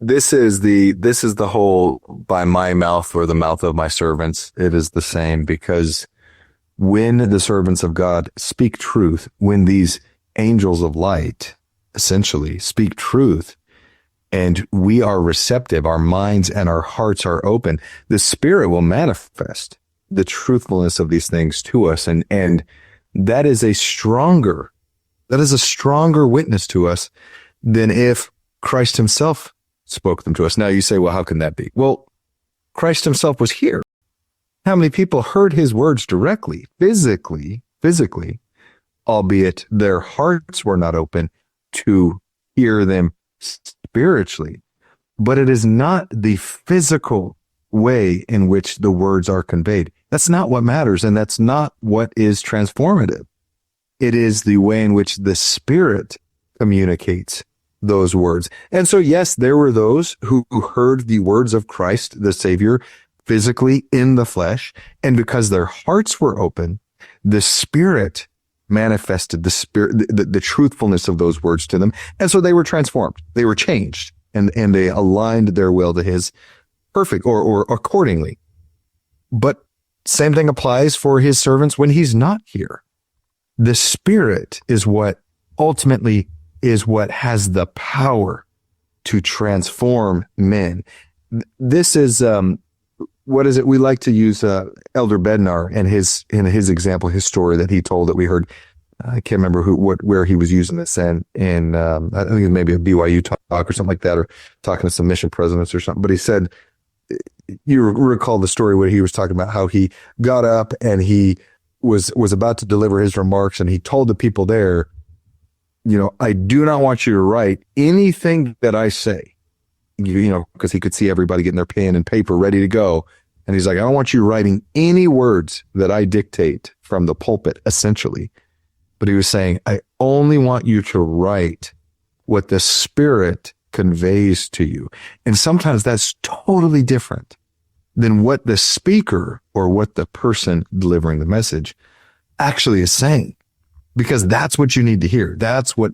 This is the whole by my mouth or the mouth of my servants. It is the same, because when the servants of God speak truth, when these angels of light essentially speak truth, and we are receptive, our minds and our hearts are open, the Spirit will manifest the truthfulness of these things to us. And that is a stronger witness to us than if Christ himself spoke them to us. Now you say, well, how can that be? Well, Christ himself was here. How many people heard his words directly, physically, albeit their hearts were not open to hear them spiritually? But it is not the physical way in which the words are conveyed. That's not what matters, and that's not what is transformative. It is the way in which the Spirit communicates those words. And so, yes, there were those who heard the words of Christ, the Savior, physically in the flesh, and because their hearts were open, the Spirit manifested the truthfulness of those words to them. And so they were transformed. They were changed, and they aligned their will to his perfect or accordingly. But same thing applies for his servants when he's not here. The Spirit is what ultimately is what has the power to transform men. This is, what is it? We like to use Elder Bednar and his example, his story that he told that we heard. I can't remember where he was using this, and I think it was maybe a BYU talk or something like that, or talking to some mission presidents or something. But he said, you recall the story where he was talking about how he got up and he was about to deliver his remarks, and he told the people there, I do not want you to write anything that I say, because he could see everybody getting their pen and paper ready to go. And he's like, I don't want you writing any words that I dictate from the pulpit, essentially. But he was saying, I only want you to write what the Spirit conveys to you. And sometimes that's totally different than what the speaker or what the person delivering the message actually is saying. Because that's what you need to hear. That's what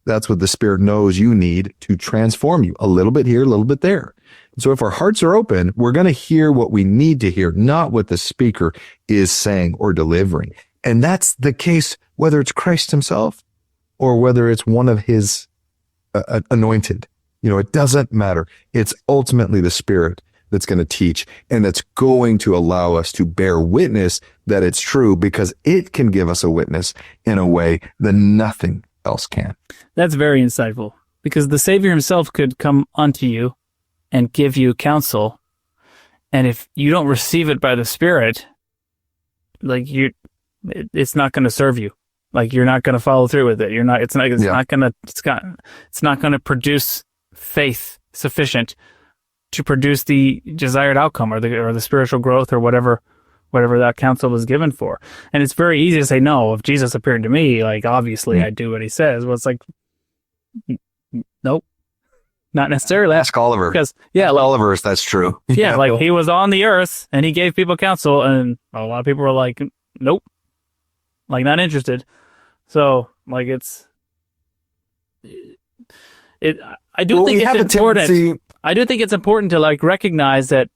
that's what the Spirit knows you need to transform you. A little bit here, a little bit there. So if our hearts are open, we're going to hear what we need to hear, not what the speaker is saying or delivering. And that's the case whether it's Christ himself or whether it's one of his anointed. It doesn't matter. It's ultimately the Spirit that's going to teach, and that's going to allow us to bear witness that it's true, because it can give us a witness in a way that nothing else can. That's very insightful, because the Savior himself could come unto you and give you counsel, and if you don't receive it by the Spirit, it's not going to serve you. You're not going to follow through with it. It's not going to produce faith sufficient to produce the desired outcome or the spiritual growth or whatever that counsel was given for. And it's very easy to say, no, if Jesus appeared to me, obviously I do what he says. Well, it's nope, not necessarily. Ask Oliver. Because, Oliver, if that's true. Yeah, he was on the earth and he gave people counsel, and a lot of people were like, nope, not interested. So, I do think it's important. I do think it's important to recognize that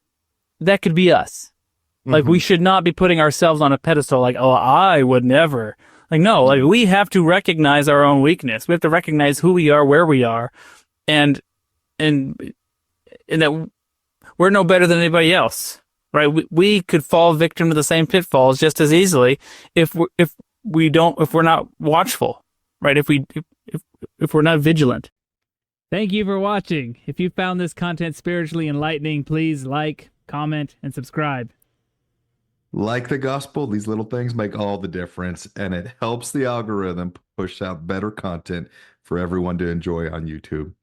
could be us. We should not be putting ourselves on a pedestal I would never. No, we have to recognize our own weakness. We have to recognize who we are, where we are, and that we're no better than anybody else, right? We could fall victim to the same pitfalls just as easily if we're not watchful, right? If we're not vigilant. Thank you for watching. If you found this content spiritually enlightening, please like, comment, and subscribe. Like the gospel, these little things make all the difference, and it helps the algorithm push out better content for everyone to enjoy on YouTube.